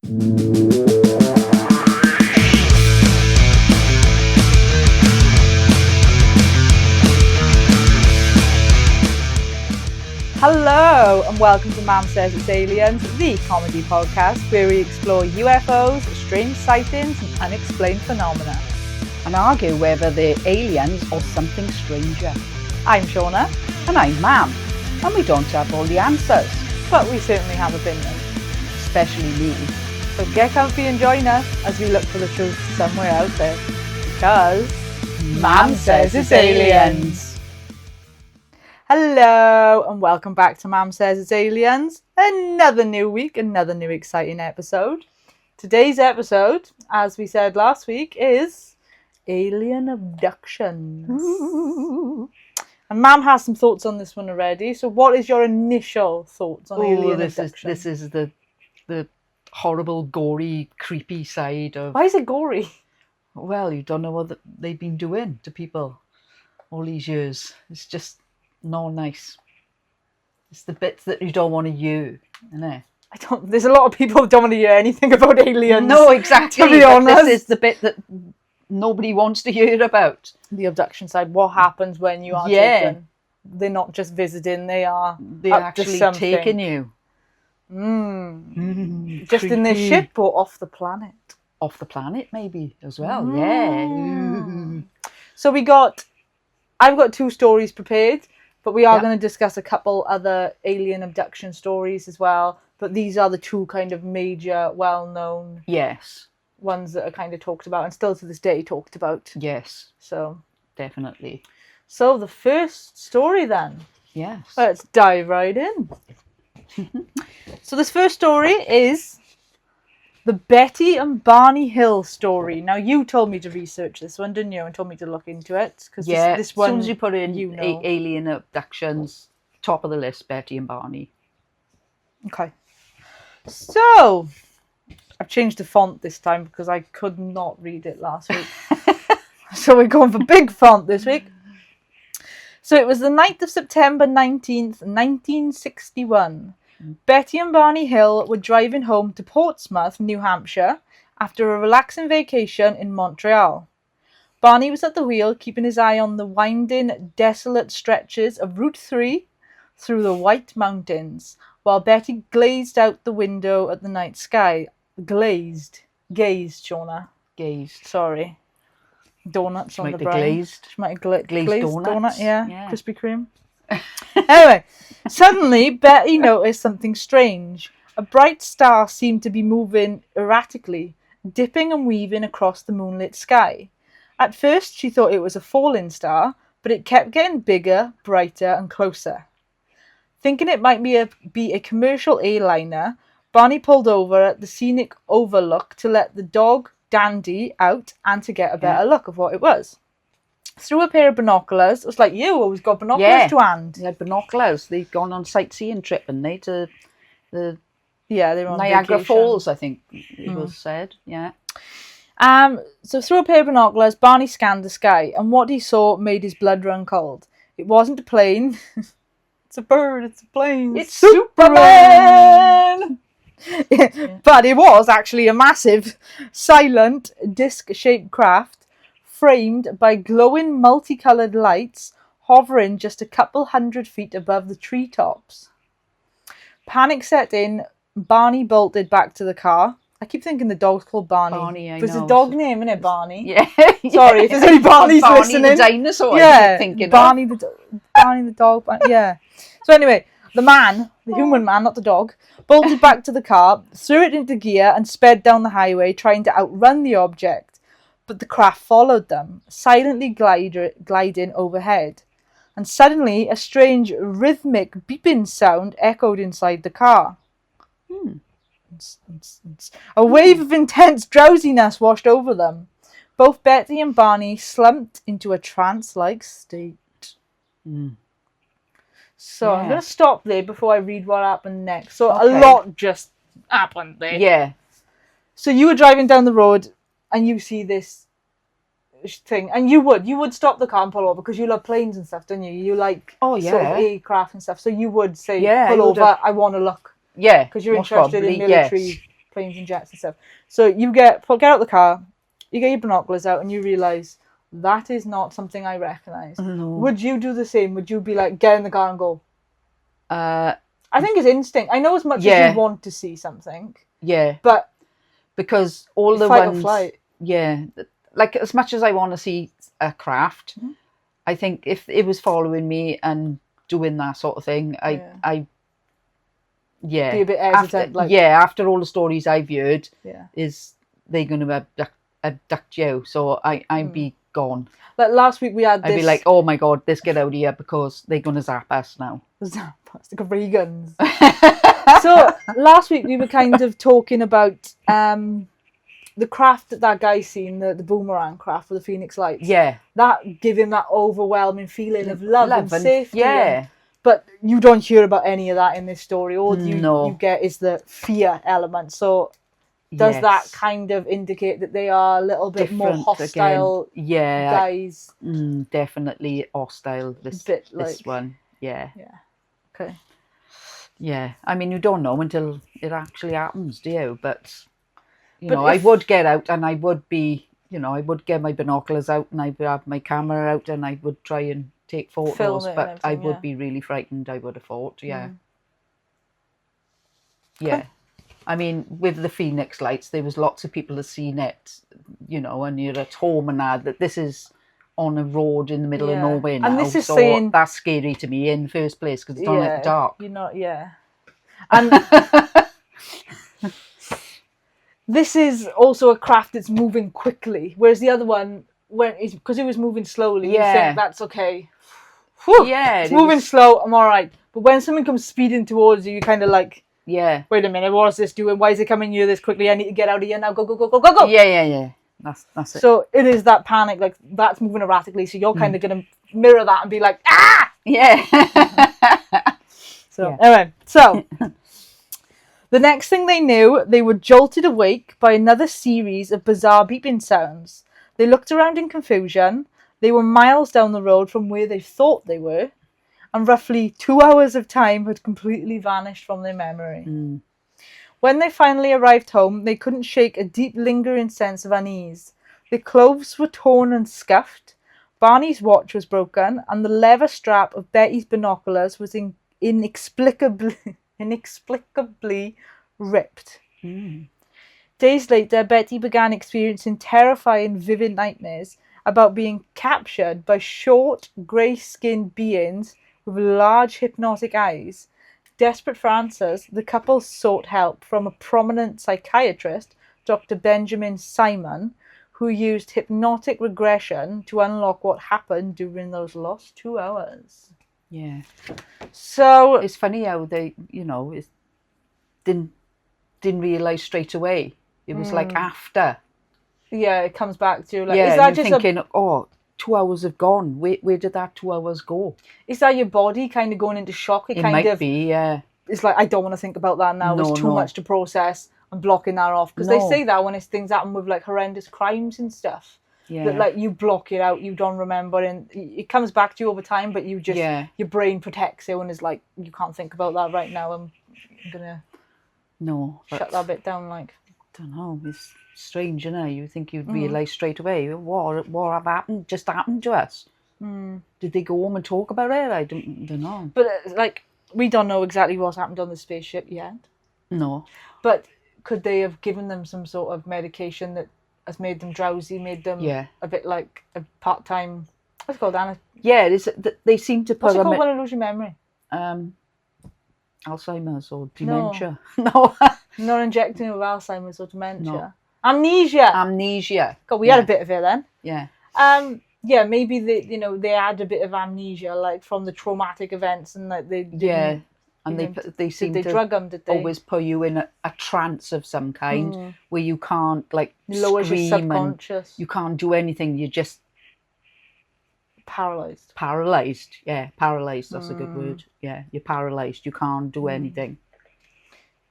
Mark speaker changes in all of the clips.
Speaker 1: Hello and welcome to Mam Says It's Aliens, the comedy podcast where we explore UFOs, strange sightings and unexplained phenomena.
Speaker 2: And argue whether they're aliens or something stranger.
Speaker 1: I'm Shauna.
Speaker 2: And I'm Mam. And we don't have all the answers.
Speaker 1: But we certainly have opinions.
Speaker 2: Especially me.
Speaker 1: So get comfy and join us as we look for the truth somewhere out there. Because Mam Says It's Aliens. Hello and welcome back to Mam Says It's Aliens. Another new week, another new exciting episode. Today's episode, as we said last week, is Alien Abductions. Ooh. And Mam has some thoughts on this one already. So what is your initial thoughts on Alien Abductions?
Speaker 2: This is the horrible, gory, creepy side of...
Speaker 1: Why is it gory?
Speaker 2: Well, you don't know what they've been doing to people all these years. It's just... not nice. It's the bits that you don't want to hear, isn't it?
Speaker 1: There's a lot of people who don't want to hear anything about aliens.
Speaker 2: No, exactly.
Speaker 1: To be honest.
Speaker 2: This is the bit that nobody wants to hear about.
Speaker 1: The abduction side. What happens when you are taken? They're not just visiting, they're
Speaker 2: actually taking you.
Speaker 1: Just in their ship or off the planet?
Speaker 2: Off the planet, maybe, as well. Yeah.
Speaker 1: So I've got 2 stories prepared. But we are going to discuss a couple other alien abduction stories as well. But these are the 2 kind of major, well-known ones that are kind of talked about and still to this day talked about.
Speaker 2: Yes.
Speaker 1: So
Speaker 2: definitely.
Speaker 1: So the first story then.
Speaker 2: Yes.
Speaker 1: Let's dive right in. So this first story is the Betty and Barney Hill story. Now, you told me to research this one, didn't you? And told me to look into it. Because this one,
Speaker 2: as soon as you put in alien abductions, top of the list, Betty and Barney.
Speaker 1: Okay. So, I've changed the font this time because I could not read it last week. So we're going for big font this week. So it was the 9th of September 19th, 1961. Betty and Barney Hill were driving home to Portsmouth, New Hampshire, after a relaxing vacation in Montreal. Barney was at the wheel, keeping his eye on the winding, desolate stretches of Route 3 through the White Mountains, while Betty gazed out the window at the night sky. Gazed, Shauna.
Speaker 2: Gazed.
Speaker 1: Sorry. Donuts
Speaker 2: She
Speaker 1: on
Speaker 2: might
Speaker 1: the
Speaker 2: be
Speaker 1: brain.
Speaker 2: glazed.
Speaker 1: She might have glazed
Speaker 2: donuts.
Speaker 1: Donut, yeah. Krispy Kreme. Anyway, suddenly Betty noticed something strange. A bright star seemed to be moving erratically, dipping and weaving across the moonlit sky. At first she thought it was a falling star, but it kept getting bigger, brighter and closer. Thinking it might be a commercial airliner, Barney pulled over at the scenic overlook to let the dog Dandy out and to get a better look of what it was. Through a pair of binoculars, it was like you always got binoculars to hand.
Speaker 2: They had binoculars. They'd gone on sightseeing trip, and they to the
Speaker 1: they were on
Speaker 2: Niagara
Speaker 1: vacation.
Speaker 2: Falls, I think it was said. Yeah.
Speaker 1: So through a pair of binoculars, Barney scanned the sky, and what he saw made his blood run cold. It wasn't a plane. It's a bird. It's a plane.
Speaker 2: It's Superman.
Speaker 1: But it was actually a massive, silent, disc-shaped craft framed by glowing multicoloured lights hovering just a couple 100 feet above the treetops. Panic set in. Barney bolted back to the car. I keep thinking the dog's called Barney.
Speaker 2: Barney, I
Speaker 1: But it's
Speaker 2: know.
Speaker 1: a dog name, isn't it, Barney?
Speaker 2: Yeah.
Speaker 1: Sorry, if there's any Barneys
Speaker 2: Barney
Speaker 1: listening.
Speaker 2: the dinosaur, I keep thinking
Speaker 1: Barney the dog. Yeah. So anyway, the human man, not the dog, bolted back to the car, threw it into gear and sped down the highway, trying to outrun the object. But the craft followed them, silently gliding overhead. And suddenly, a strange, rhythmic beeping sound echoed inside the car. A wave of intense drowsiness washed over them. Both Betty and Barney slumped into a trance-like state. So I'm going to stop there before I read what happened next. So a lot just happened there.
Speaker 2: Yeah.
Speaker 1: So you were driving down the road and you see this thing, and you would stop the car and pull over because you love planes and stuff, don't you? You like sort of aircraft and stuff. So you would say, pull over, I want to look.
Speaker 2: Yeah.
Speaker 1: Because you're interested in military planes and jets and stuff. So you get out the car, you get your binoculars out, and you realise that is not something I recognise.
Speaker 2: No.
Speaker 1: Would you do the same? Would you be like, get in the car and go?
Speaker 2: I
Speaker 1: think it's instinct. I know as much as you want to see something.
Speaker 2: Yeah.
Speaker 1: But
Speaker 2: because all the
Speaker 1: fight
Speaker 2: ones...
Speaker 1: or flight.
Speaker 2: Yeah. Like, as much as I want to see a craft, I think if it was following me and doing that sort of thing, I
Speaker 1: be a bit hesitant.
Speaker 2: After all the stories I've heard, is they're going to abduct you. So I'd be gone.
Speaker 1: Like last week we had this...
Speaker 2: I'd be like, oh my God, let's get out of here because they're going to zap us now.
Speaker 1: Zap us, like ray guns. So last week we were kind of talking about the craft that guy seen, the boomerang craft with the Phoenix Lights.
Speaker 2: Yeah.
Speaker 1: That gave him that overwhelming feeling of love and safety.
Speaker 2: Yeah.
Speaker 1: But you don't hear about any of that in this story. All you get is the fear element. So does that kind of indicate that they are a little bit more hostile guys?
Speaker 2: Definitely hostile, this one. Yeah.
Speaker 1: Yeah. Okay.
Speaker 2: Yeah. I mean, you don't know until it actually happens, do you? But... You know, I would get out and I would be, I would get my binoculars out and I would have my camera out and I would try and take photos, but I would be really frightened, I would have thought, yeah. Yeah. I mean, with the Phoenix Lights, there was lots of people that seen it, and you're at home and that this is on a road in the middle of nowhere now.
Speaker 1: And this is saying...
Speaker 2: that's scary to me in the first place because it's not at the dark.
Speaker 1: And... This is also a craft that's moving quickly, whereas the other one, because it was moving slowly, you think that's okay. Whew, it's moving slow, I'm all right. But when something comes speeding towards you, you're kind of like, wait a minute, what is this doing? Why is it coming near this quickly? I need to get out of here now. Go, go, go, go, go, go.
Speaker 2: Yeah. That's it.
Speaker 1: So it is that panic, like that's moving erratically. So you're kind of going to mirror that and be like, ah!
Speaker 2: Yeah.
Speaker 1: Anyway, so... The next thing they knew, they were jolted awake by another series of bizarre beeping sounds. They looked around in confusion. They were miles down the road from where they thought they were, and roughly 2 hours of time had completely vanished from their memory. When they finally arrived home, they couldn't shake a deep, lingering sense of unease. Their clothes were torn and scuffed, Barney's watch was broken, and the leather strap of Betty's binoculars was inexplicably ripped. Days later, Betty began experiencing terrifying, vivid nightmares about being captured by short, grey-skinned beings with large hypnotic eyes. Desperate for answers, the couple sought help from a prominent psychiatrist, Dr. Benjamin Simon, who used hypnotic regression to unlock what happened during those lost 2 hours.
Speaker 2: Yeah.
Speaker 1: So
Speaker 2: it's funny how they, didn't realise straight away. It was like after.
Speaker 1: Yeah, it comes back to like.
Speaker 2: Yeah,
Speaker 1: is that
Speaker 2: you're
Speaker 1: just
Speaker 2: thinking, 2 hours have gone. Where did that 2 hours go?
Speaker 1: Is that your body kind of going into shock?
Speaker 2: It might be, yeah.
Speaker 1: It's like, I don't want to think about that now. There's too much to process. I'm blocking that off. Because they say that when things happen with like horrendous crimes and stuff. Yeah. That like you block it out, you don't remember, and it comes back to you over time, but you just your brain protects you and is like, you can't think about that right now. I'm gonna shut that bit down. Like,
Speaker 2: I don't know, it's strange, you know. You think you'd realise straight away what have happened, just happened to us. Did they go home and talk about it? I don't know.
Speaker 1: But like, we don't know exactly what's happened on the spaceship yet.
Speaker 2: No.
Speaker 1: But could they have given them some sort of medication that has made them drowsy, made them a bit like a part-time... What's it called, Anna?
Speaker 2: Yeah, they seem to put...
Speaker 1: What's it called when you lose your memory?
Speaker 2: Alzheimer's or dementia.
Speaker 1: No. Not injecting with Alzheimer's or dementia. No. Amnesia. God, we had a bit of it then.
Speaker 2: Yeah.
Speaker 1: Yeah, maybe they had a bit of amnesia, like from the traumatic events, and like they didn't...
Speaker 2: Yeah. And they seem to
Speaker 1: drug them, did they?
Speaker 2: Always put you in a trance of some kind where you can't like
Speaker 1: lowers your
Speaker 2: scream
Speaker 1: subconscious.
Speaker 2: And you can't do anything. You're just
Speaker 1: paralysed.
Speaker 2: Yeah, paralysed. That's a good word. Yeah, you're paralysed. You can't do anything.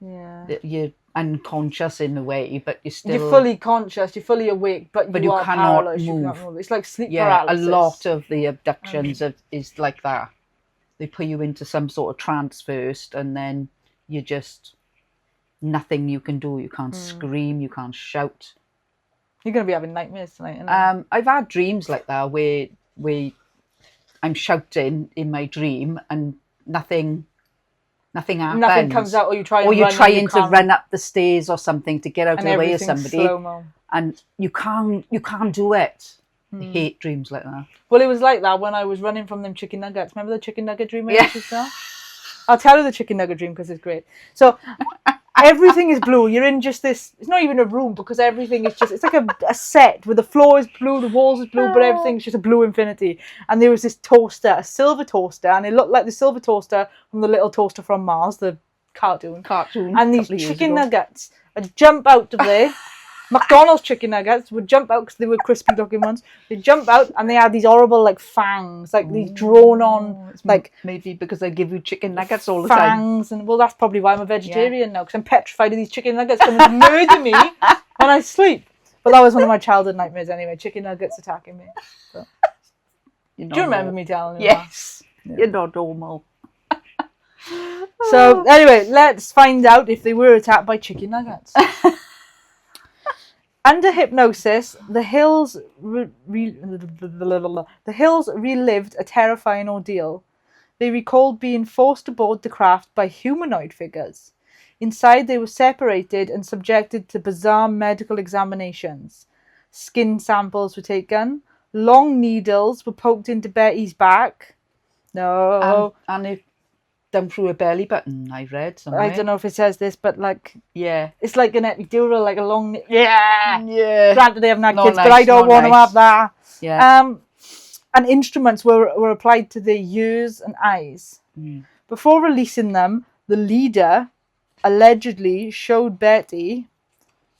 Speaker 1: Yeah.
Speaker 2: You're unconscious in a way, but
Speaker 1: you're fully conscious. You're fully awake, but you are
Speaker 2: cannot
Speaker 1: paralysed.
Speaker 2: move.
Speaker 1: You can't move. It's like sleep
Speaker 2: A
Speaker 1: paralysis.
Speaker 2: lot of the abductions is like that. They put you into some sort of trance first, and then you just nothing you can do. You can't scream, you can't shout.
Speaker 1: You're going to be having nightmares tonight, aren't you?
Speaker 2: I've had dreams like that where I'm shouting in my dream and nothing happens.
Speaker 1: Nothing comes out, or you try and
Speaker 2: or you're
Speaker 1: run and
Speaker 2: trying
Speaker 1: you
Speaker 2: to
Speaker 1: can't,
Speaker 2: run up the stairs or something to get out of
Speaker 1: and
Speaker 2: the way of
Speaker 1: everything's
Speaker 2: somebody,
Speaker 1: slow-mo.
Speaker 2: and you can't do it. I hate dreams like that.
Speaker 1: Well, it was like that when I was running from them chicken nuggets. Remember the chicken nugget dream?
Speaker 2: Yeah.
Speaker 1: I'll tell you the chicken nugget dream because it's great. So everything is blue. You're in just this. It's not even a room because everything is just. It's like a set where the floor is blue, the walls is blue, but everything's just a blue infinity. And there was this toaster, a silver toaster, and it looked like the silver toaster from the little toaster from Mars, the cartoon. And these chicken nuggets would jump out of there. McDonald's chicken nuggets would jump out because they were crispy looking ones. They'd jump out and they had these horrible like fangs, like these drawn on, like
Speaker 2: maybe because they give you chicken nuggets all the time.
Speaker 1: Fangs, and well, that's probably why I'm a vegetarian now, because I'm petrified of these chicken nuggets coming to murder me when I sleep. But that was one of my childhood nightmares anyway, chicken nuggets attacking me. So. Do you remember me telling you
Speaker 2: Yes.
Speaker 1: that? Yeah.
Speaker 2: You're not normal.
Speaker 1: So anyway, let's find out if they were attacked by chicken nuggets. Under hypnosis, the Hills relived a terrifying ordeal. They recalled being forced aboard the craft by humanoid figures. Inside, they were separated and subjected to bizarre medical examinations. Skin samples were taken. Long needles were poked into Betty's back. No.
Speaker 2: And it down through a belly button, I read somewhere.
Speaker 1: I don't know if it says this, but like,
Speaker 2: yeah,
Speaker 1: it's like an epidural, like a long. Yeah. Granted, they haven't had kids,
Speaker 2: Nice,
Speaker 1: but I don't want to
Speaker 2: nice.
Speaker 1: have that.
Speaker 2: Yeah.
Speaker 1: And instruments were applied to their ears and eyes. Before releasing them, the leader allegedly showed Betty.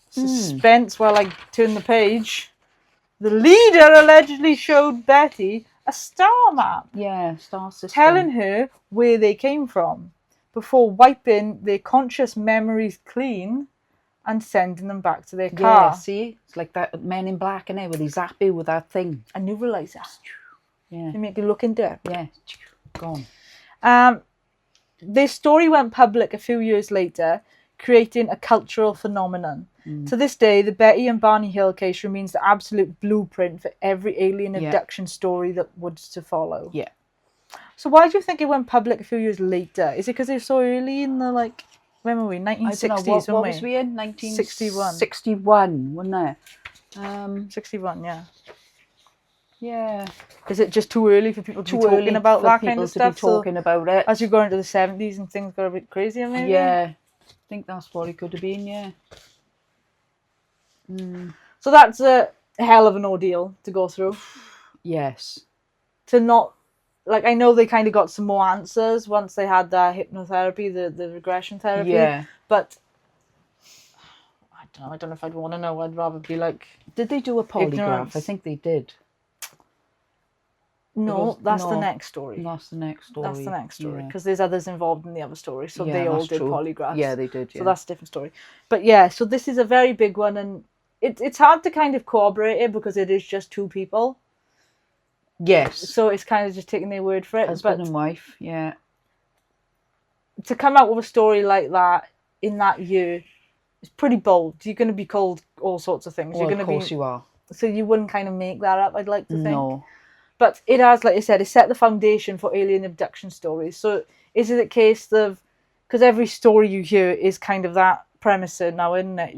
Speaker 1: Suspense while I turn the page. The leader allegedly showed Betty a star map.
Speaker 2: Yeah, star system.
Speaker 1: Telling her where they came from before wiping their conscious memories clean and sending them back to their car.
Speaker 2: Yeah, see? It's like that Men in Black, innit? Where they zap you with that thing.
Speaker 1: A neuralizer.
Speaker 2: Yeah.
Speaker 1: They make you look into it.
Speaker 2: Yeah. Gone.
Speaker 1: This story went public a few years later, creating a cultural phenomenon. To this day, the Betty and Barney Hill case remains the absolute blueprint for every alien abduction story that was to follow.
Speaker 2: Yeah.
Speaker 1: So why do you think it went public a few years later? Is it because they were so early in the, like, when were we? 1960s,
Speaker 2: what was we in?
Speaker 1: 1961.
Speaker 2: 61, wasn't it?
Speaker 1: 61, yeah.
Speaker 2: Yeah.
Speaker 1: Is it just too early for people to be talking about that kind of stuff?
Speaker 2: Talking about it.
Speaker 1: As you go into the 70s and things got a bit crazier, maybe?
Speaker 2: Yeah. I think that's what it could have been, yeah.
Speaker 1: So that's a hell of an ordeal to go through.
Speaker 2: Yes.
Speaker 1: To not, like, I know they kind of got some more answers once they had that hypnotherapy, the regression therapy.
Speaker 2: Yeah.
Speaker 1: But I don't know if I'd want to know. I'd rather be like...
Speaker 2: Did they do a polygraph?
Speaker 1: Ignorance.
Speaker 2: I think they did.
Speaker 1: No, that's the next story.
Speaker 2: That's the next story.
Speaker 1: Because there's others involved in the other story. So they all did polygraphs.
Speaker 2: Yeah, they did. Yeah.
Speaker 1: So that's a different story. But yeah, so this is a very big one. And it's hard to kind of corroborate it because it is just two people.
Speaker 2: Yes.
Speaker 1: So it's kind of just taking their word for it.
Speaker 2: Husband and wife, yeah.
Speaker 1: To come out with a story like that in that year is pretty bold. You're going to be called all sorts of things.
Speaker 2: Well, of course you are.
Speaker 1: So you wouldn't kind of make that up, I'd like to think.
Speaker 2: No.
Speaker 1: But it has, like I said, it set the foundation for alien abduction stories. So is it a case of, because every story you hear is kind of that premise now, isn't it?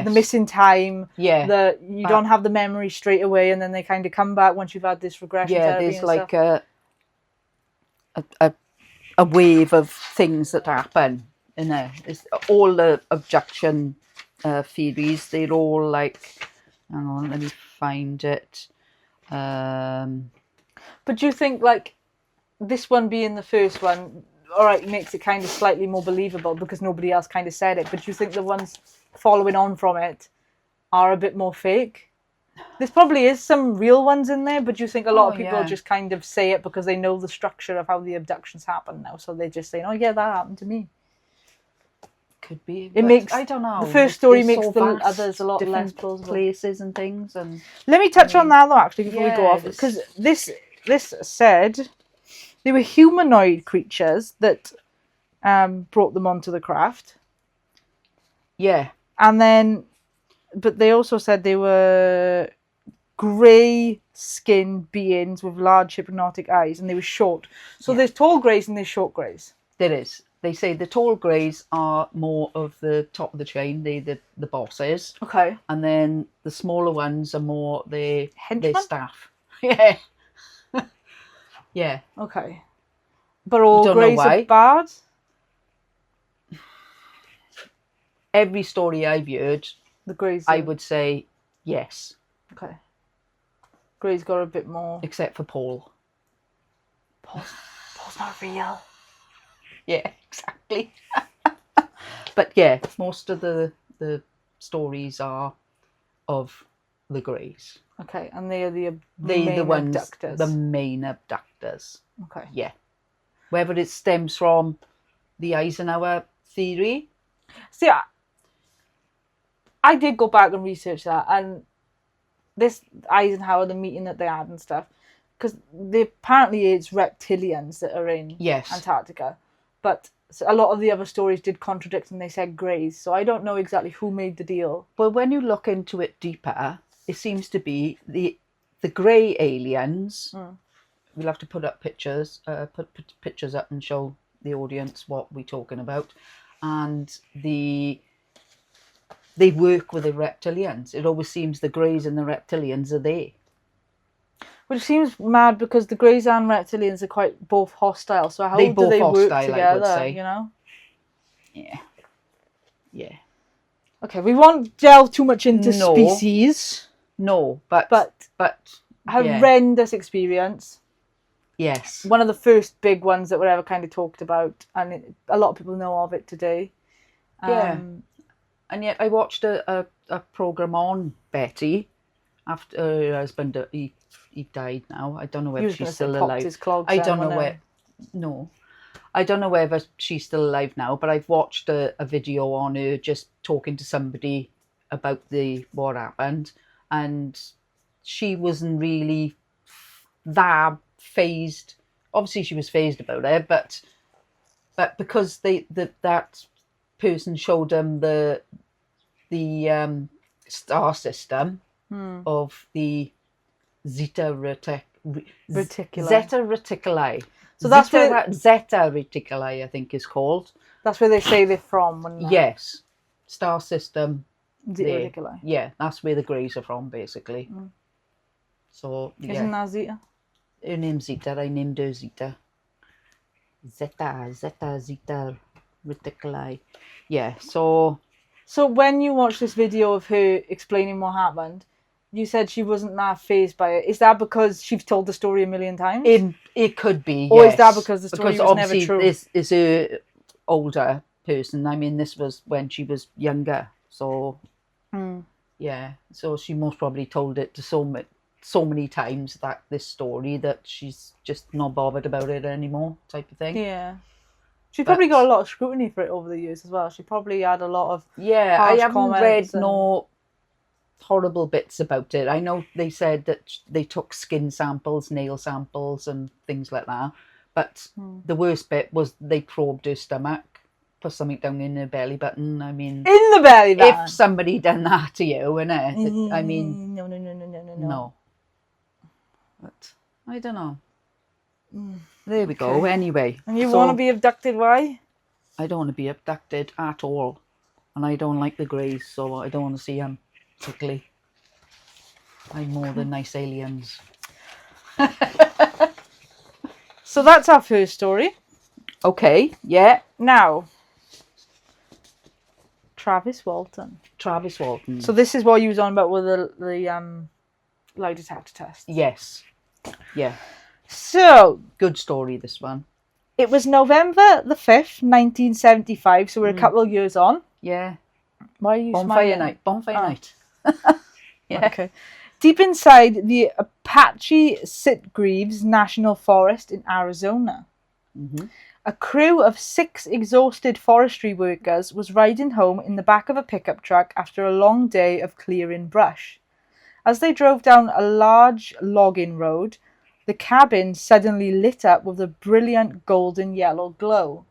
Speaker 1: The missing time.
Speaker 2: Yeah.
Speaker 1: You don't have the memory straight away, and then they kind of come back once you've had this regression therapy.
Speaker 2: Yeah, there's like a wave of things that happen. You know, it's all the abduction theories. They're all like, hang on, let me find it.
Speaker 1: But do you think, like, this one being the first one, all right, makes it kind of slightly more believable because nobody else kind of said it, but do you think the ones following on from it are a bit more fake? There probably is some real ones in there, but do you think a lot of people just kind of say it because they know the structure of how the abductions happen now, so they're just saying, oh yeah, that happened to me?
Speaker 2: Could be.
Speaker 1: It makes,
Speaker 2: I don't know.
Speaker 1: The first story
Speaker 2: it's
Speaker 1: makes
Speaker 2: so
Speaker 1: the
Speaker 2: vast,
Speaker 1: others a lot less plausible.
Speaker 2: Places and things. And
Speaker 1: let me touch on that though, actually, before we go off, because this said they were humanoid creatures that brought them onto the craft.
Speaker 2: Yeah.
Speaker 1: And then, but they also said they were grey-skinned beings with large hypnotic eyes, and they were short. So there's tall greys and there's short greys.
Speaker 2: There is. They say the tall greys are more of the top of the chain, the bosses.
Speaker 1: Okay.
Speaker 2: And then the smaller ones are more the
Speaker 1: Henchmen?
Speaker 2: staff. Yeah. Yeah.
Speaker 1: Okay. But all
Speaker 2: Don't know
Speaker 1: greys
Speaker 2: why.
Speaker 1: are bad?
Speaker 2: Every story I've heard,
Speaker 1: The greys
Speaker 2: I
Speaker 1: are...
Speaker 2: would say yes.
Speaker 1: Okay. Greys got a bit more...
Speaker 2: Except for Paul.
Speaker 1: Paul's not real.
Speaker 2: Yeah, exactly. But yeah, most of the stories are of the greys.
Speaker 1: Okay, and they are the
Speaker 2: They the ones,
Speaker 1: abductors.
Speaker 2: the main abductors.
Speaker 1: Okay.
Speaker 2: Yeah. Whether it stems from the Eisenhower theory.
Speaker 1: See, I did go back and research that, and this Eisenhower, the meeting that they had and stuff, because apparently it's reptilians that are in Antarctica, but a lot of the other stories did contradict and they said greys, so I don't know exactly who made the deal.
Speaker 2: Well, when you look into it deeper, it seems to be the grey aliens. We'll have to put up pictures, put pictures up and show the audience what we're talking about, and they work with the reptilians. It always seems the greys and the reptilians are there.
Speaker 1: Which seems mad because the greys and reptilians are quite both hostile. So how do they work together? I would say. You know?
Speaker 2: Yeah. Yeah.
Speaker 1: Okay, we won't delve too much into species.
Speaker 2: No, but
Speaker 1: horrendous experience.
Speaker 2: Yes.
Speaker 1: One of the first big ones that were ever kind of talked about, and a lot of people know of it today.
Speaker 2: Yeah. And yet I watched a program on Betty after her husband, he died now. I don't know whether she's still alive. I don't know where. No. I don't know whether she's still alive now, but I've watched a video on her just talking to somebody about what happened, and she wasn't really that phased. Obviously she was phased about it, but because that person showed them the star system of the Zeta Reticuli. So that's where Zeta Reticuli, I think, is called.
Speaker 1: That's where they say they're from.
Speaker 2: Yes, star system.
Speaker 1: Zeta Reticuli.
Speaker 2: Yeah, that's where the greys are from, basically. So
Speaker 1: isn't that Zeta?
Speaker 2: Her name's Zeta. I named her Zeta. Zeta Reticuli. Yeah. So
Speaker 1: when you watched this video of her explaining what happened, you said she wasn't that phased by it. Is that because she's told the story a million times?
Speaker 2: It could be,
Speaker 1: or is that because the story was never true?
Speaker 2: This is a older person. I mean, this was when she was younger. So, yeah. So she most probably told it to so many times this story that she's just not bothered about it anymore, type of thing.
Speaker 1: Yeah. She probably got a lot of scrutiny for it over the years as well. She probably had a lot of
Speaker 2: I haven't read no horrible bits about it. I know they said that they took skin samples, nail samples and things like that, but the worst bit was they probed her stomach, put something down in her belly button. I mean,
Speaker 1: in the belly button?
Speaker 2: If somebody done that to you, innit? I mean, no. But I don't know. There we go. Anyway,
Speaker 1: and you want to be abducted? Why?
Speaker 2: I don't want to be abducted at all, and I don't like the greys, so I don't want to see them. Particularly, I'm more than nice aliens.
Speaker 1: So that's our first story.
Speaker 2: Okay. Yeah.
Speaker 1: Now, Travis Walton.
Speaker 2: So
Speaker 1: this is what you was on about with the lie detector test.
Speaker 2: Yes. Yeah.
Speaker 1: So
Speaker 2: good story, this one.
Speaker 1: It was November the 5th, 1975. So we're a couple of years on.
Speaker 2: Yeah.
Speaker 1: Why are you
Speaker 2: smiling? Bonfire night.
Speaker 1: Yeah. Okay. Deep inside the Apache Sitgreaves National Forest in Arizona, a crew of 6 exhausted forestry workers was riding home in the back of a pickup truck after a long day of clearing brush. As they drove down a large logging road, the cabin suddenly lit up with a brilliant golden yellow glow.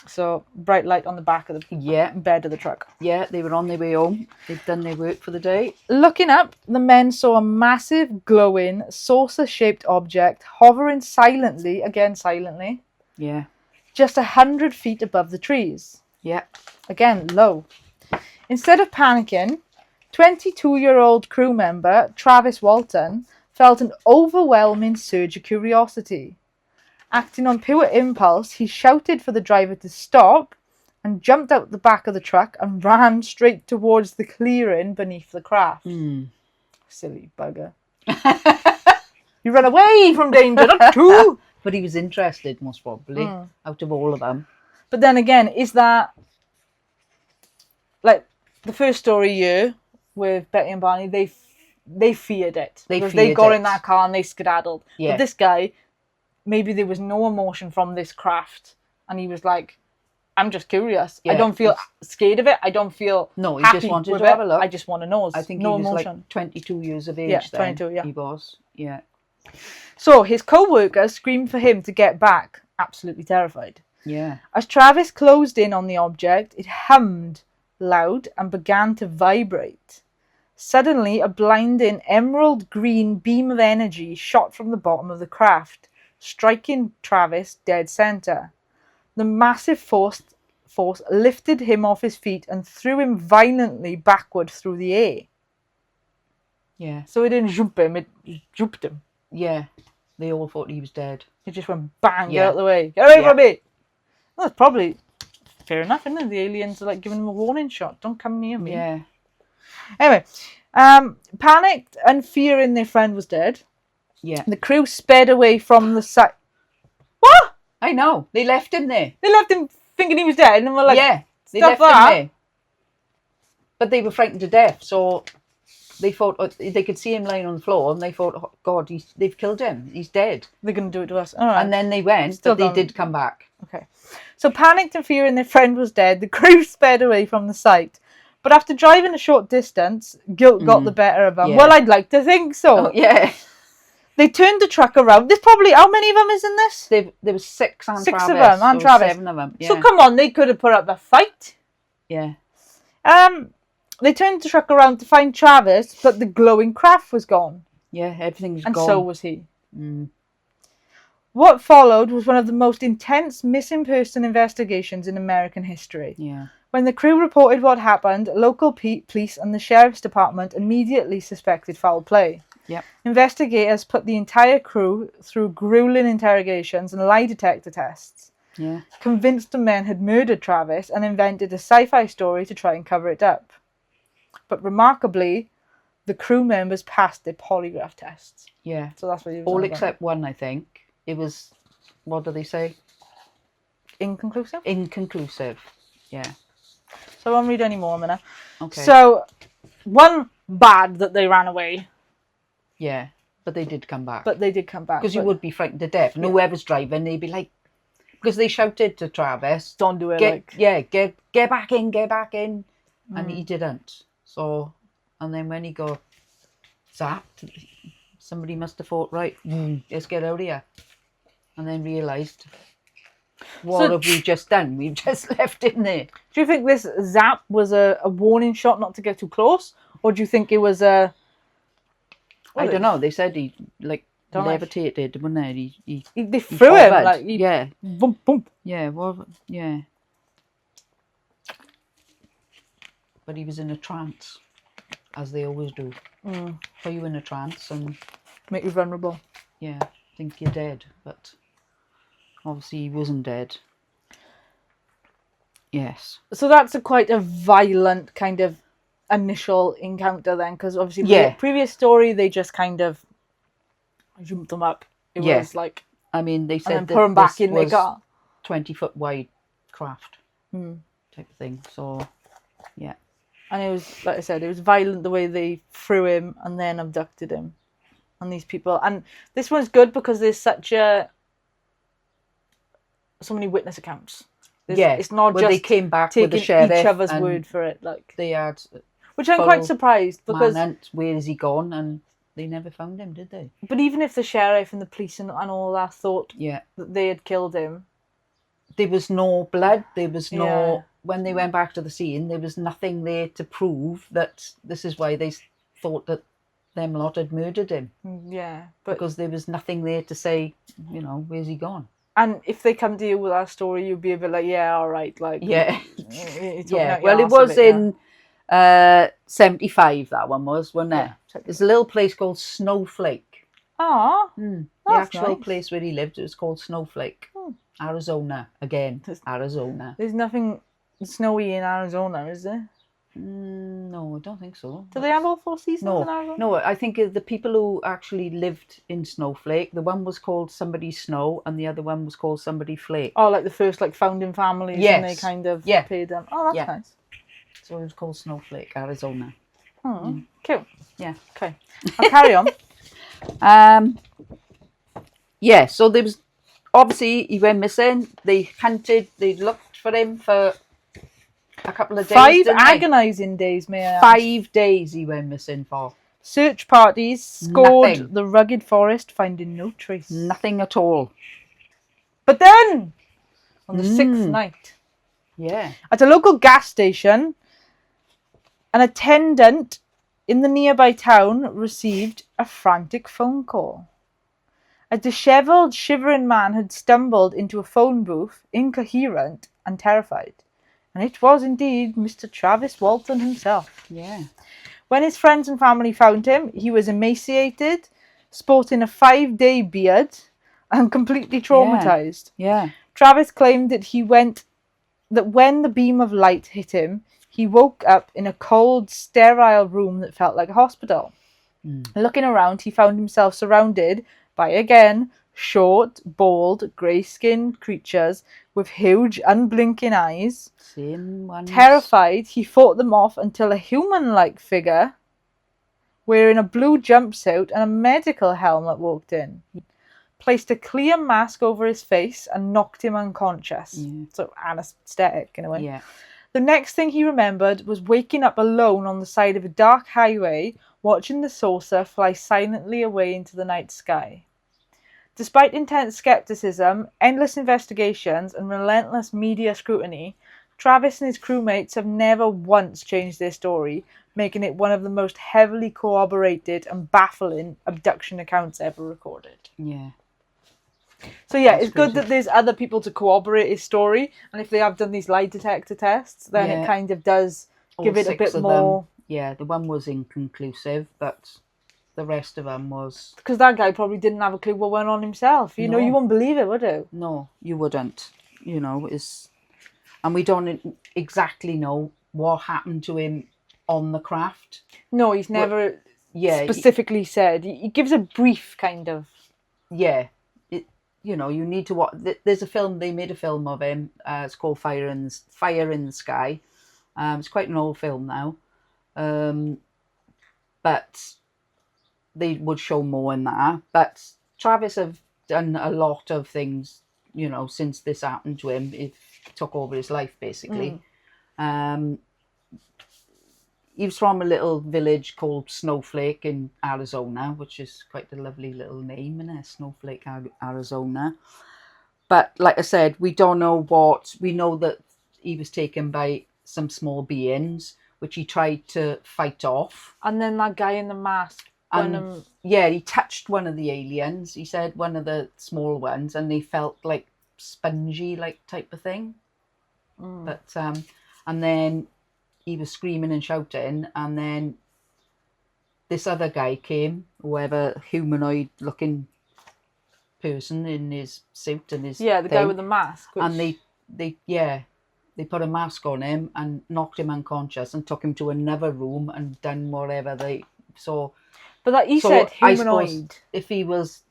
Speaker 1: So bright light on the back of the bed of the truck.
Speaker 2: Yeah, they were on their way home. They'd done their work for the day.
Speaker 1: Looking up, the men saw a massive, glowing, saucer-shaped object hovering silently,
Speaker 2: Yeah.
Speaker 1: just 100 feet above the trees.
Speaker 2: Yeah.
Speaker 1: Again, low. Instead of panicking, 22-year-old crew member Travis Walton felt an overwhelming surge of curiosity. Acting on pure impulse, he shouted for the driver to stop and jumped out the back of the truck and ran straight towards the clearing beneath the craft. Silly bugger. You run away from danger, not true.
Speaker 2: But he was interested, most probably, out of all of them.
Speaker 1: But then again, is that like the first story here with Betty and Barney? They feared it because they got in that car and they skedaddled.
Speaker 2: Yeah.
Speaker 1: But this guy, maybe there was no emotion from this craft, and he was like, "I'm just curious. I don't feel scared of it. I don't feel
Speaker 2: no. He
Speaker 1: happy
Speaker 2: just wanted
Speaker 1: with
Speaker 2: to
Speaker 1: it.
Speaker 2: have a look.
Speaker 1: I just want to know."
Speaker 2: I think
Speaker 1: no
Speaker 2: he was
Speaker 1: emotion.
Speaker 2: like 22 years of age.
Speaker 1: Yeah,
Speaker 2: then.
Speaker 1: 22. Yeah,
Speaker 2: he was. Yeah.
Speaker 1: So his co-workers screamed for him to get back, absolutely terrified.
Speaker 2: Yeah.
Speaker 1: As Travis closed in on the object, it hummed loud and began to vibrate. Suddenly, a blinding emerald green beam of energy shot from the bottom of the craft, striking Travis dead center. The massive force lifted him off his feet and threw him violently backward through the air.
Speaker 2: Yeah.
Speaker 1: So it didn't jump him, it jumped him.
Speaker 2: Yeah. They all thought he was dead.
Speaker 1: It just went bang, get out of the way. Get away from me! Well, that's probably fair enough, isn't it? The aliens are like giving him a warning shot. Don't come near me.
Speaker 2: Yeah.
Speaker 1: Anyway, panicked and fearing their friend was dead, the crew sped away from the site. What?
Speaker 2: I know. They left him there.
Speaker 1: They left him thinking he was dead and were like,
Speaker 2: they left him there. But they were frightened to death, so they thought they could see him lying on the floor, and they thought, oh, God, they've killed him. He's dead.
Speaker 1: They're going to do it to us. All right.
Speaker 2: And then they went, but they did come back.
Speaker 1: Okay. So panicked and fearing their friend was dead, the crew sped away from the site. But after driving a short distance, guilt got the better of them.
Speaker 2: Yeah.
Speaker 1: Well, I'd like to think so.
Speaker 2: Oh, yeah.
Speaker 1: They turned the truck around. There's probably, how many of them is in this?
Speaker 2: There was 6 and
Speaker 1: Six
Speaker 2: Travis.
Speaker 1: of them, and Travis.
Speaker 2: 7 of them. Yeah.
Speaker 1: So come on, they could have put up a fight.
Speaker 2: Yeah.
Speaker 1: They turned the truck around to find Travis, but the glowing craft was gone.
Speaker 2: Yeah, everything was
Speaker 1: and
Speaker 2: gone.
Speaker 1: And so was he. What followed was one of the most intense missing person investigations in American history.
Speaker 2: Yeah.
Speaker 1: When the crew reported what happened, local police and the sheriff's department immediately suspected foul play.
Speaker 2: Yep.
Speaker 1: Investigators put the entire crew through grueling interrogations and lie detector tests.
Speaker 2: Yeah.
Speaker 1: Convinced the men had murdered Travis and invented a sci-fi story to try and cover it up. But remarkably, the crew members passed their polygraph tests.
Speaker 2: Yeah.
Speaker 1: So that's what he was
Speaker 2: all except one, I think. It was, what do they say?
Speaker 1: Inconclusive?
Speaker 2: Inconclusive. Yeah.
Speaker 1: So I won't read any more a minute.
Speaker 2: Okay.
Speaker 1: So, one, bad that they ran away.
Speaker 2: Yeah. But they did come back.
Speaker 1: But they did come back.
Speaker 2: Because you would be frightened to death. And whoever's driving, they'd be like, because they shouted to Travis,
Speaker 1: don't do it
Speaker 2: get back in, get back in. And he didn't. So, and then when he got zapped, somebody must have thought, right, let's get out of here. And then realised, what have we just done? We've just left him there.
Speaker 1: Do you think this zap was a warning shot not to get too close? Or do you think it was a...
Speaker 2: I don't know. They said he, levitated, wouldn't they?
Speaker 1: They threw him, like...
Speaker 2: Yeah.
Speaker 1: Boom, boom.
Speaker 2: Yeah, well, yeah. But he was in a trance, as they always do. Put you in a trance and...
Speaker 1: make you vulnerable.
Speaker 2: Yeah, think you're dead, but obviously he wasn't dead. Yes.
Speaker 1: So that's quite a violent kind of initial encounter then, because obviously the previous story, they just kind of jumped them up. It was like...
Speaker 2: I mean, they said
Speaker 1: and then put them back in their car.
Speaker 2: 20-foot wide craft type of thing, so yeah.
Speaker 1: And it was, like I said, it was violent the way they threw him and then abducted him. And these people, and this one's good because there's so many witness accounts. It's not just
Speaker 2: they came back
Speaker 1: taking
Speaker 2: with the sheriff
Speaker 1: each other's word for it. Like
Speaker 2: they had,
Speaker 1: which I'm quite surprised because
Speaker 2: where is he gone? And they never found him, did they?
Speaker 1: But even if the sheriff and the police and all that thought that they had killed him,
Speaker 2: there was no blood. There was no.
Speaker 1: Yeah.
Speaker 2: When they went back to the scene, there was nothing there to prove that this is why they thought that them lot had murdered him.
Speaker 1: Yeah, but
Speaker 2: Because there was nothing there to say, where's he gone?
Speaker 1: and if they come to you with that story, you'd be a bit like, yeah, all right, like
Speaker 2: Yeah,
Speaker 1: you're talking
Speaker 2: yeah.
Speaker 1: out your
Speaker 2: Well, it
Speaker 1: arse a
Speaker 2: was
Speaker 1: bit,
Speaker 2: in 75. That one was, wasn't it?
Speaker 1: Yeah.
Speaker 2: There's a little place called Snowflake.
Speaker 1: Ah,
Speaker 2: The
Speaker 1: that's
Speaker 2: actual
Speaker 1: nice.
Speaker 2: place where he lived, it was called Snowflake, Arizona. Again, Arizona.
Speaker 1: There's nothing snowy in Arizona, is there?
Speaker 2: No, I don't think so.
Speaker 1: Do they have all 4 seasons in
Speaker 2: No,
Speaker 1: Arizona?
Speaker 2: no. I think the people who actually lived in Snowflake, the one was called Somebody Snow, and the other one was called Somebody Flake.
Speaker 1: Oh, like the first founding families, and they
Speaker 2: Yes.
Speaker 1: kind of
Speaker 2: Yeah.
Speaker 1: paid them. Oh, that's nice.
Speaker 2: So it was called Snowflake, Arizona.
Speaker 1: Cool.
Speaker 2: Yeah.
Speaker 1: Okay, I'll carry on.
Speaker 2: Yeah. So there was obviously he went missing. They hunted. They looked for him for a couple of days.
Speaker 1: 5
Speaker 2: didn't they?
Speaker 1: agonising days, may I add.
Speaker 2: 5 days he went missing for.
Speaker 1: Search parties scored
Speaker 2: Nothing.
Speaker 1: the rugged forest, finding no trace.
Speaker 2: Nothing at all.
Speaker 1: But then, on the 6th night,
Speaker 2: Yeah.
Speaker 1: at a local gas station, an attendant in the nearby town received a frantic phone call. A dishevelled, shivering man had stumbled into a phone booth, incoherent and terrified. And it was indeed Mr. Travis Walton himself.
Speaker 2: Yeah.
Speaker 1: When his friends and family found him, he was emaciated, sporting a 5-day beard, and completely traumatized.
Speaker 2: Yeah.
Speaker 1: Travis claimed that when the beam of light hit him, he woke up in a cold, sterile room that felt like a hospital. Looking around, he found himself surrounded by, again, short, bald, grey-skinned creatures with huge, unblinking eyes.
Speaker 2: Same one.
Speaker 1: Terrified, he fought them off until a human-like figure wearing a blue jumpsuit and a medical helmet walked in. He placed a clear mask over his face and knocked him unconscious.
Speaker 2: Yeah.
Speaker 1: So anaesthetic in a way.
Speaker 2: Yeah.
Speaker 1: The next thing he remembered was waking up alone on the side of a dark highway, watching the saucer fly silently away into the night sky. Despite intense skepticism, endless investigations, and relentless media scrutiny, Travis and his crewmates have never once changed their story, making it one of the most heavily corroborated and baffling abduction accounts ever recorded.
Speaker 2: Yeah.
Speaker 1: So yeah,
Speaker 2: That's
Speaker 1: it's good
Speaker 2: crazy.
Speaker 1: that there's other people to corroborate his story, and if they have done these lie detector tests, then it kind of does give it a
Speaker 2: 6
Speaker 1: bit
Speaker 2: of
Speaker 1: more.
Speaker 2: them. Yeah, the one was inconclusive, but the rest of them was.
Speaker 1: Because that guy probably didn't have a clue what went on himself. You know,
Speaker 2: No.
Speaker 1: you wouldn't believe it, would you?
Speaker 2: No, you wouldn't. And we don't exactly know what happened to him on the craft.
Speaker 1: No, he's never specifically said. He gives a brief kind of.
Speaker 2: Yeah. You need to watch. There's a film. They made a film of him. It's called Fire in the Sky. It's quite an old film now, but they would show more in that. But Travis have done a lot of things, since this happened to him. It took over his life basically. He was from a little village called Snowflake in Arizona, which is quite a lovely little name, isn't it? Snowflake, Arizona. But like I said, we don't know what. We know that he was taken by some small beings, which he tried to fight off.
Speaker 1: And then that guy in the mask.
Speaker 2: He touched one of the aliens. He said one of the small ones, and they felt like spongy, like type of thing. But and then he was screaming and shouting, and then this other guy came, whoever humanoid-looking person in his suit and his
Speaker 1: the guy with the mask.
Speaker 2: And they put a mask on him and knocked him unconscious and took him to another room and done whatever they saw.
Speaker 1: But he said humanoid.
Speaker 2: If he was,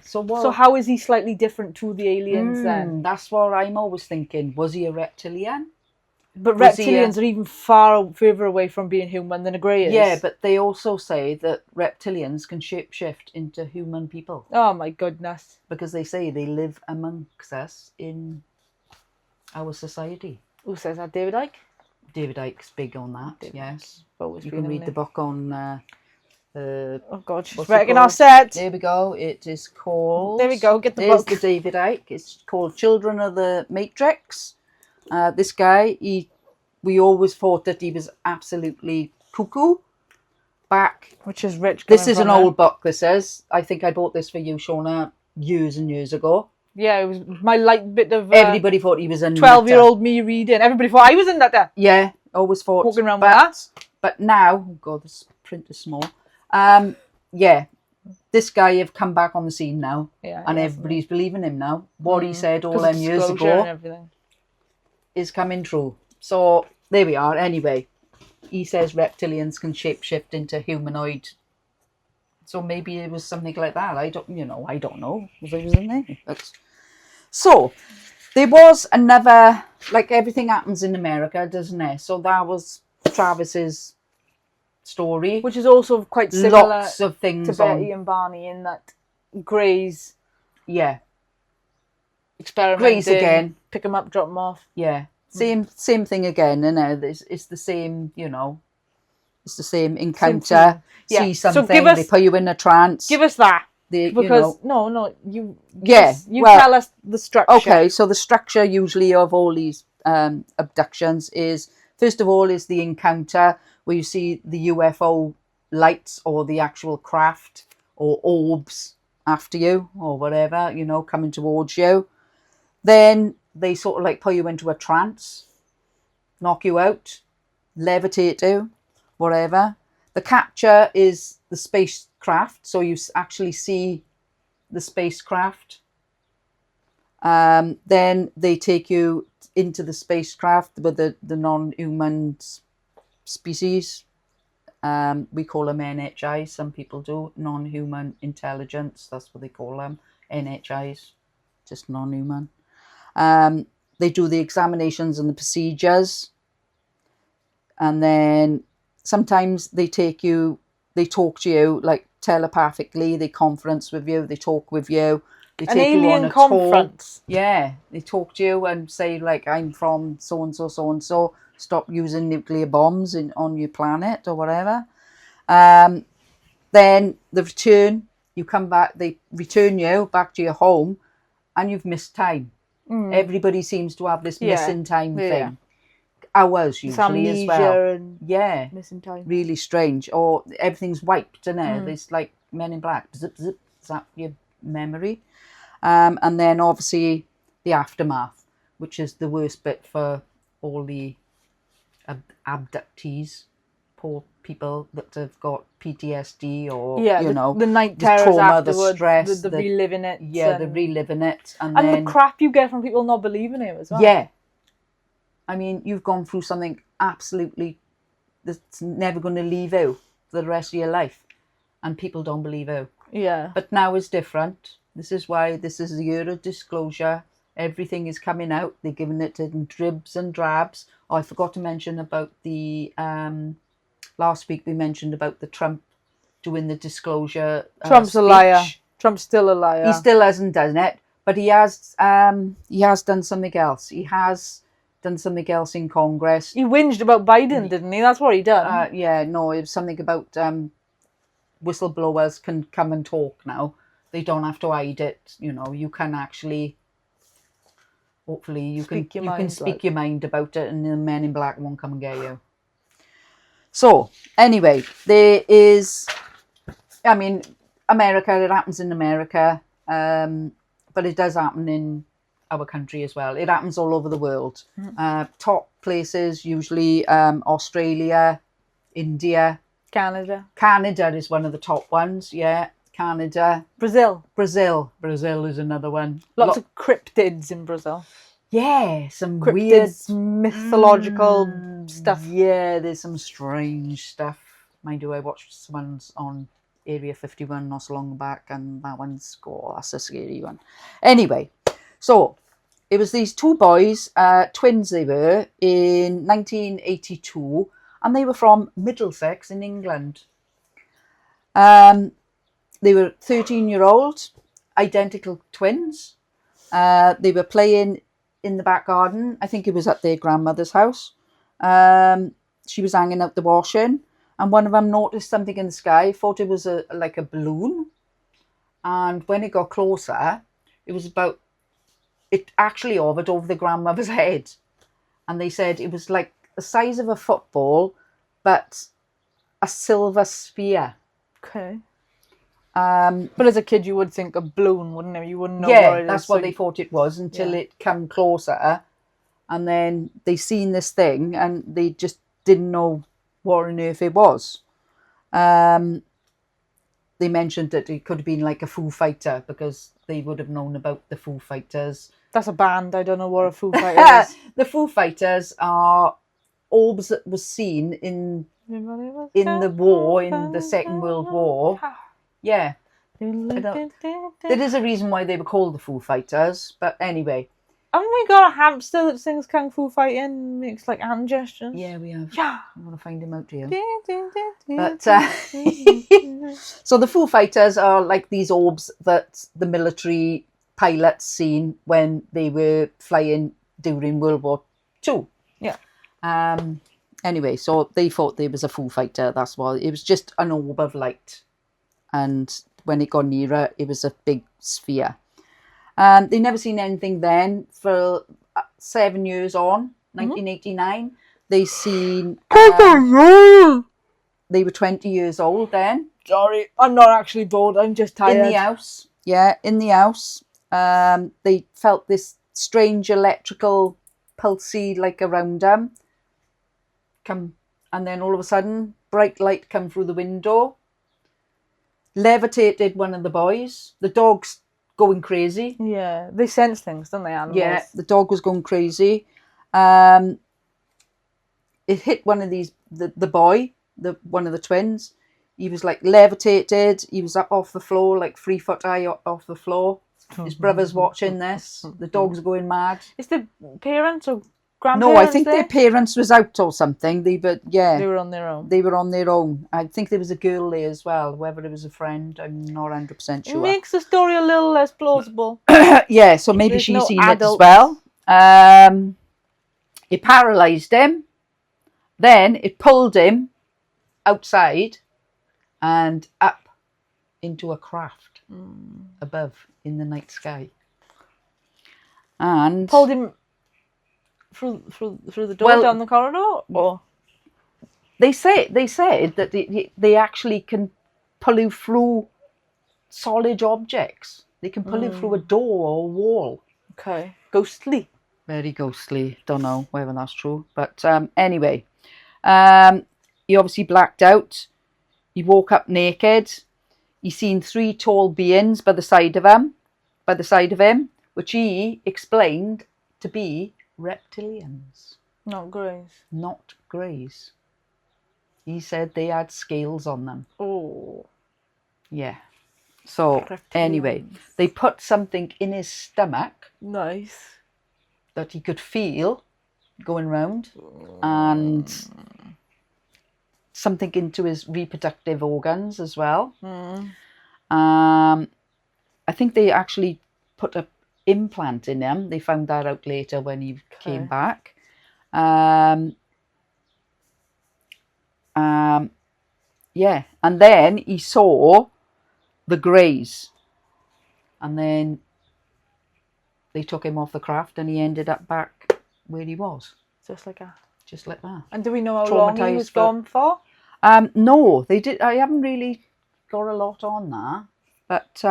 Speaker 2: so what?
Speaker 1: So how is he slightly different to the aliens then?
Speaker 2: That's what I'm always thinking. Was he a reptilian?
Speaker 1: But reptilians are even further away from being human than a grey is.
Speaker 2: Yeah, but they also say that reptilians can shapeshift into human people.
Speaker 1: Oh my goodness.
Speaker 2: Because they say they live amongst us in our society.
Speaker 1: Who says that? David Icke?
Speaker 2: David Icke's big on that, yes.
Speaker 1: Always
Speaker 2: you can read the book on
Speaker 1: Oh God, she's
Speaker 2: What's it
Speaker 1: wrecking our
Speaker 2: called?
Speaker 1: set.
Speaker 2: There we go. It is called...
Speaker 1: There we go, get the
Speaker 2: There's
Speaker 1: book.
Speaker 2: the David Icke. It's called Children of the Matrix. This guy, we always thought that he was absolutely cuckoo.
Speaker 1: Which is rich.
Speaker 2: This is an
Speaker 1: old.
Speaker 2: old book, this is. I think I bought this for you, Shauna, years and years ago.
Speaker 1: Yeah, it was my light bit of...
Speaker 2: Everybody thought he was a
Speaker 1: 12-year-old me reading. Everybody thought I was in that there.
Speaker 2: Yeah, always thought.
Speaker 1: Walking around with that.
Speaker 2: But now, oh God, this print is small. Yeah, this guy have come back on the scene now.
Speaker 1: Yeah,
Speaker 2: and everybody's believing him now. What he said all them years ago is coming true. So there we are. Anyway, he says reptilians can shapeshift into humanoid. So maybe it was something like that. I don't know. Because I was in there. But... So there was another, like everything happens in America, doesn't it? So that was Travis's story.
Speaker 1: Which is also quite similar
Speaker 2: Lots of things
Speaker 1: to Betty and Barney in that Grey's experimenting.
Speaker 2: Grey's again.
Speaker 1: Pick them up, drop them off.
Speaker 2: Yeah. Same thing again, it's the same, it's the same encounter. See something, so they put you in a trance.
Speaker 1: Give us that. Because you tell us the structure.
Speaker 2: Okay, so the structure usually of all these abductions is, first of all, is the encounter where you see the UFO lights or the actual craft or orbs after you or whatever, coming towards you. Then they sort of like put you into a trance, knock you out, levitate you, whatever. The capture is the spacecraft, so you actually see the spacecraft. Then they take you into the spacecraft with the non-human species. We call them NHIs, some people do, non-human intelligence, that's what they call them, NHIs, just non-human. They do the examinations and the procedures, and then sometimes they talk to you like telepathically, they conference with you, they talk with you, they take you on a conference. Tour. Yeah, they talk to you and say like, I'm from so and so, stop using nuclear bombs on your planet or whatever. Then the return, you come back, they return you back to your home, and you've missed time. Everybody seems to have this missing time thing. Hours usually as well.
Speaker 1: And missing time. Really
Speaker 2: strange. Or everything's wiped, isn't it? There's like Men in Black. Zip, zip, zap your memory. And then obviously the aftermath, which is the worst bit for all the abductees, poor people that have got PTSD or
Speaker 1: the night terrors, the trauma, the stress, the reliving it.
Speaker 2: Yeah, the reliving it, and
Speaker 1: then the crap you get from people not believing it as well.
Speaker 2: Yeah, I mean, you've gone through something absolutely that's never going to leave you for the rest of your life, and people don't believe you.
Speaker 1: Yeah,
Speaker 2: but now it's different. This is why this is the year of disclosure. Everything is coming out. They're giving it in dribs and drabs. Oh, I forgot to mention about the last week we mentioned about the Trump doing the disclosure.
Speaker 1: Trump's
Speaker 2: speech.
Speaker 1: A liar. Trump's still a liar.
Speaker 2: He still hasn't done it, but he has done something else. He has done something else in Congress.
Speaker 1: He whinged about Biden, didn't he? That's what he done.
Speaker 2: It was something about whistleblowers can come and talk now. They don't have to hide it. You can actually. Hopefully you can speak your mind about it, and the Men in Black won't come and get you. So anyway, there is, I mean, America, it happens in America, but it does happen in our country as well. It happens all over the world. Top places, usually Australia, India.
Speaker 1: Canada.
Speaker 2: Canada is one of the top ones, yeah. Canada.
Speaker 1: Brazil
Speaker 2: is another one.
Speaker 1: Lots of cryptids in Brazil.
Speaker 2: Yeah, some
Speaker 1: cryptids,
Speaker 2: weird
Speaker 1: mythological stuff.
Speaker 2: Yeah, there's some strange stuff. Mind you, I watched some on Area 51 not so long back, and that one's, that's a scary one. Anyway, so it was these two boys, twins they were, in 1982, and they were from Middlesex in England. They were 13-year-old, identical twins. They were playing in the back garden. I think it was at their grandmother's house. She was hanging out the washing, and one of them noticed something in the sky, thought it was like a balloon, and when it got closer, it actually hovered over the grandmother's head, and they said it was like the size of a football, but a silver sphere.
Speaker 1: Okay. But as a kid, you would think a balloon, wouldn't you? You wouldn't know what it is.
Speaker 2: That's what they thought it was until it came closer, and then they seen this thing, and they just didn't know what on earth it was. They mentioned that it could have been like a Foo Fighter, because they would have known about the Foo Fighters.
Speaker 1: That's a band. I don't know what a Foo Fighter is.
Speaker 2: The Foo Fighters are orbs that was seen in the war, in the Second World War. Yeah. There is a reason why they were called the Foo Fighters, but anyway.
Speaker 1: Haven't we got a hamster that sings Kung Fu Fighting and makes like hand gestures?
Speaker 2: Yeah, we have.
Speaker 1: Yeah.
Speaker 2: I want to find him out here. But, so the Foo Fighters are like these orbs that the military pilots seen when they were flying during World War II.
Speaker 1: Yeah.
Speaker 2: Anyway, so they thought there was a Foo Fighter. That's why it was just an orb of light. And when it got nearer, it was a big sphere. They never seen anything then for 7 years on, 1989. They seen... they were 20 years old then.
Speaker 1: Sorry, I'm not actually bored. I'm just tired.
Speaker 2: In the house. Yeah, in the house. They felt this strange electrical pulsey like around them. And then all of a sudden, bright light come through the window. Levitated one of the boys. The dog's going crazy.
Speaker 1: Yeah, they sense things, don't they, animals?
Speaker 2: Yeah, the dog was going crazy. It hit one of these, the boy, one of the twins. He was like levitated. He was up off the floor, like 3 foot high off the floor. His brother's watching this. The dog's going mad.
Speaker 1: Is the parents or grandparents?
Speaker 2: No, I think their parents was out or something. They
Speaker 1: were on their own.
Speaker 2: They were on their own. I think there was a girl there as well. Whether it was a friend, I'm not 100% sure.
Speaker 1: It makes the story a little less plausible.
Speaker 2: Yeah, so maybe she's seen it as well. It paralysed him. Then it pulled him outside and up into a craft above in the night sky. And
Speaker 1: pulled him through the door down the corridor? Or
Speaker 2: they said that they actually can pull you through solid objects. They can pull you through a door or a wall.
Speaker 1: Okay. Ghostly.
Speaker 2: Very ghostly. Don't know whether that's true. But anyway, he obviously blacked out. He woke up naked. He seen 3 tall beings by the side of him, which he explained to be reptilians.
Speaker 1: Not greys.
Speaker 2: Not greys. He said they had scales on them.
Speaker 1: Oh.
Speaker 2: Yeah. So, anyway, they put something in his stomach.
Speaker 1: Nice.
Speaker 2: That he could feel going round. And something into his reproductive organs as well. I think they actually put an implant in him. They found that out later when he came back. Yeah, and then he saw the greys, and then they took him off the craft, and he ended up back where he was.
Speaker 1: Just like that.
Speaker 2: Just like that.
Speaker 1: And do we know how long he was gone for?
Speaker 2: No, they did. I haven't really got a lot on that, but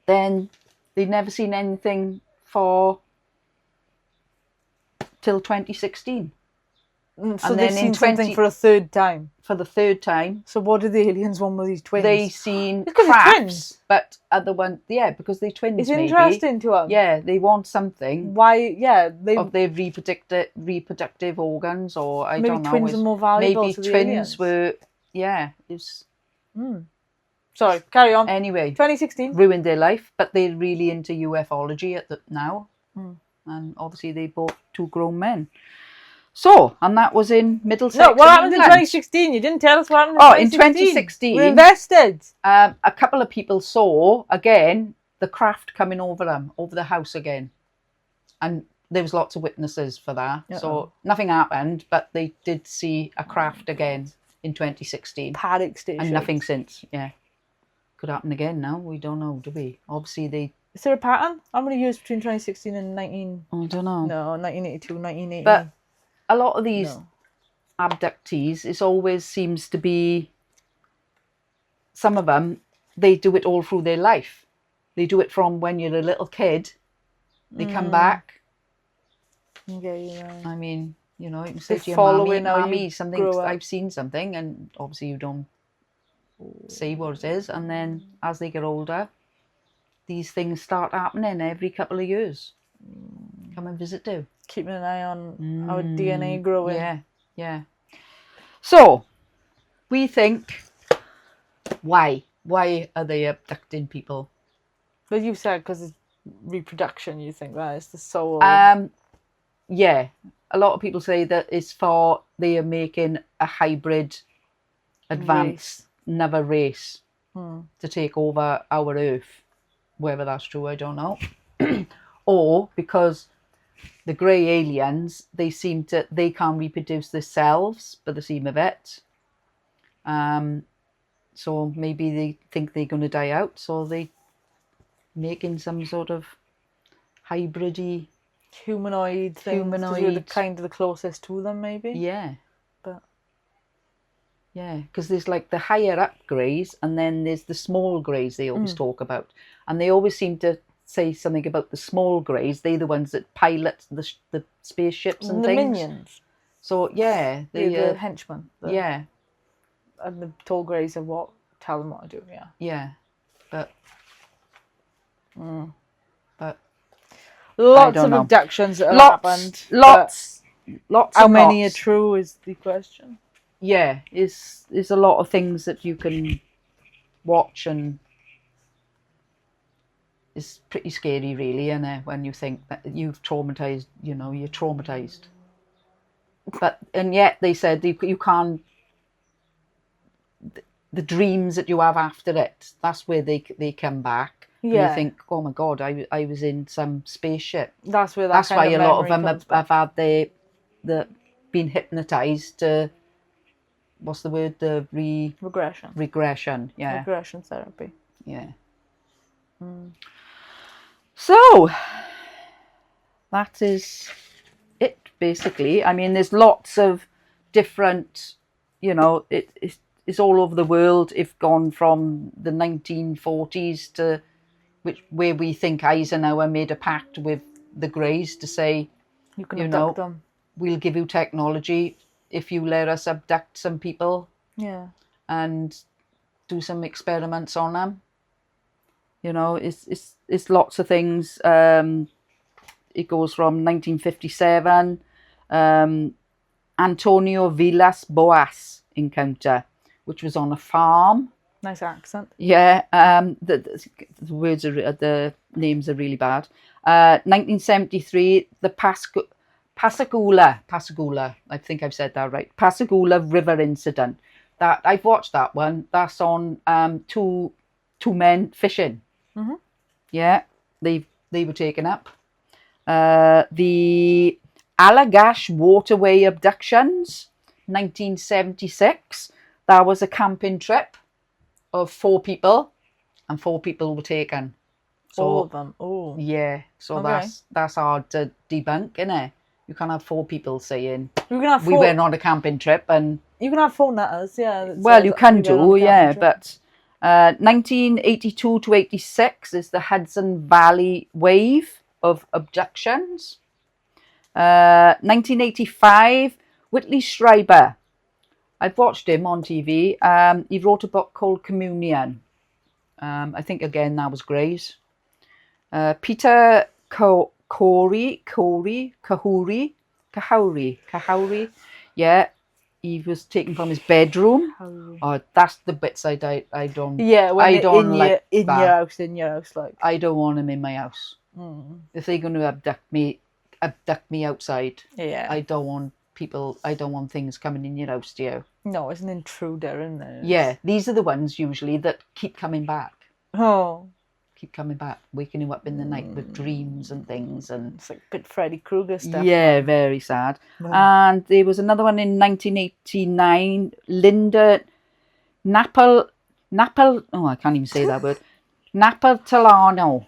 Speaker 2: then they'd never seen anything till 2016.
Speaker 1: So they've seen something for a third time.
Speaker 2: For the third time.
Speaker 1: So what did the aliens want with these twins?
Speaker 2: They seen crafts, but other one, because they twins.
Speaker 1: It's interesting to them.
Speaker 2: Yeah, they want something.
Speaker 1: Why? Yeah,
Speaker 2: of their reproductive organs, or I don't know.
Speaker 1: Maybe twins are more valuable.
Speaker 2: Maybe
Speaker 1: to the
Speaker 2: twins
Speaker 1: aliens.
Speaker 2: were. Yeah, it's.
Speaker 1: Sorry, carry on.
Speaker 2: Anyway,
Speaker 1: 2016
Speaker 2: ruined their life, but they're really into ufology now, and obviously they both 2 grown men. So, and that was in Middlesex.
Speaker 1: No, what happened in 2016? You didn't tell us what happened in 2016.
Speaker 2: In 2016.
Speaker 1: We're invested.
Speaker 2: A couple of people saw, again, the craft coming over them, over the house again. And there was lots of witnesses for that.
Speaker 1: Uh-oh.
Speaker 2: So nothing happened, but they did see a craft again in 2016.
Speaker 1: Panic station.
Speaker 2: And nothing since. Yeah. Could happen again now. We don't know, do we? Obviously, they...
Speaker 1: Is there a pattern? How many years between 2016 and 19...
Speaker 2: I don't know.
Speaker 1: No, 1982, 1980.
Speaker 2: But a lot of these
Speaker 1: No.
Speaker 2: abductees, it always seems to be... Some of them, they do it all through their life. They do it from when you're a little kid. They come back.
Speaker 1: Yeah.
Speaker 2: I mean, you know, you can say
Speaker 1: They're
Speaker 2: to your
Speaker 1: following how
Speaker 2: mommy,
Speaker 1: you
Speaker 2: something,
Speaker 1: grow up.
Speaker 2: I've seen something, and obviously you don't say what it is. And then as they get older, these things start happening every couple of years. Come and visit you.
Speaker 1: Keeping an eye on our DNA growing.
Speaker 2: Yeah. So, we think, why? Why are they abducting people?
Speaker 1: But you said because it's reproduction, you think that is the soul.
Speaker 2: Yeah. A lot of people say that it's for they are making a hybrid advance, another race to take over our Earth. Whether that's true, I don't know. Or because the grey aliens, they can't reproduce themselves, by the seam of it. So maybe they think they're going to die out, so they making some sort of hybridy
Speaker 1: humanoid things. 'Cause you're the kind of the closest to them, maybe.
Speaker 2: Yeah.
Speaker 1: But
Speaker 2: yeah, because there's like the higher up greys, and then there's the small greys they always talk about, and they always seem to say something about the small greys. They're the ones that pilot the spaceships and
Speaker 1: the
Speaker 2: things.
Speaker 1: minions.
Speaker 2: So yeah,
Speaker 1: the henchmen.
Speaker 2: Yeah.
Speaker 1: And the tall greys are what tell them what to do. Yeah.
Speaker 2: Yeah, but
Speaker 1: lots of abductions that have happened.
Speaker 2: Lots.
Speaker 1: How many are true is the question.
Speaker 2: Yeah, is a lot of things that you can watch, and it's pretty scary, really, isn't it? When you think that you've traumatized, you know, you're traumatized. And yet they said you can't. The dreams that you have after it, that's where they come back. Yeah. And you think, oh my God, I was in some spaceship.
Speaker 1: That's where
Speaker 2: that's why a lot of them have had the been hypnotized to, what's the word? The
Speaker 1: regression.
Speaker 2: Regression, yeah.
Speaker 1: Regression therapy.
Speaker 2: Yeah. So that is it, basically. I mean, there's lots of different, you know, it's all over the world. It's gone from the 1940s to where we think Eisenhower made a pact with the Greys to say,
Speaker 1: you can abduct them.
Speaker 2: We'll give you technology if you let us abduct some people.
Speaker 1: Yeah.
Speaker 2: And do some experiments on them. You know, it's lots of things. It goes from 1957, Antonio Villas Boas encounter, which was on a farm.
Speaker 1: Nice accent.
Speaker 2: Yeah, the words the names are really bad. 1973, the Pascagoula, I think I've said that right. Pascagoula River incident. That I've watched that one. That's on two men fishing.
Speaker 1: Mm-hmm.
Speaker 2: Yeah, they were taken up. The Allagash Waterway Abductions, 1976. That was a camping trip of 4 people, and 4 people were taken. So,
Speaker 1: all of them. Oh.
Speaker 2: Yeah. So that's hard to debunk, innit? You can't have 4 people saying
Speaker 1: you can have
Speaker 2: we went on a camping trip, and
Speaker 1: you can have 4 letters, yeah.
Speaker 2: Well, you can do, yeah, but 1982 to 86 is the Hudson Valley wave of abductions. 1985, Whitley Strieber. I've watched him on TV. He wrote a book called Communion. I think, again, that was Grey's. Peter Kahuri. Yeah, he was taken from his bedroom. Oh, that's the bits I don't.
Speaker 1: Yeah, when
Speaker 2: I don't like
Speaker 1: in your house, like.
Speaker 2: I don't want him in my house. If they're going to abduct me outside.
Speaker 1: Yeah.
Speaker 2: I don't want things coming in your house to you.
Speaker 1: No, it's an intruder, isn't it?
Speaker 2: Yeah, these are the ones usually that keep coming back.
Speaker 1: Oh.
Speaker 2: keep coming back, waking you up in the night with dreams and things. And
Speaker 1: It's like a bit Freddy Krueger stuff.
Speaker 2: yeah, very sad.
Speaker 1: Yeah.
Speaker 2: And there was another one in 1989, Linda Napel, oh, I can't even say that word. Napolitano.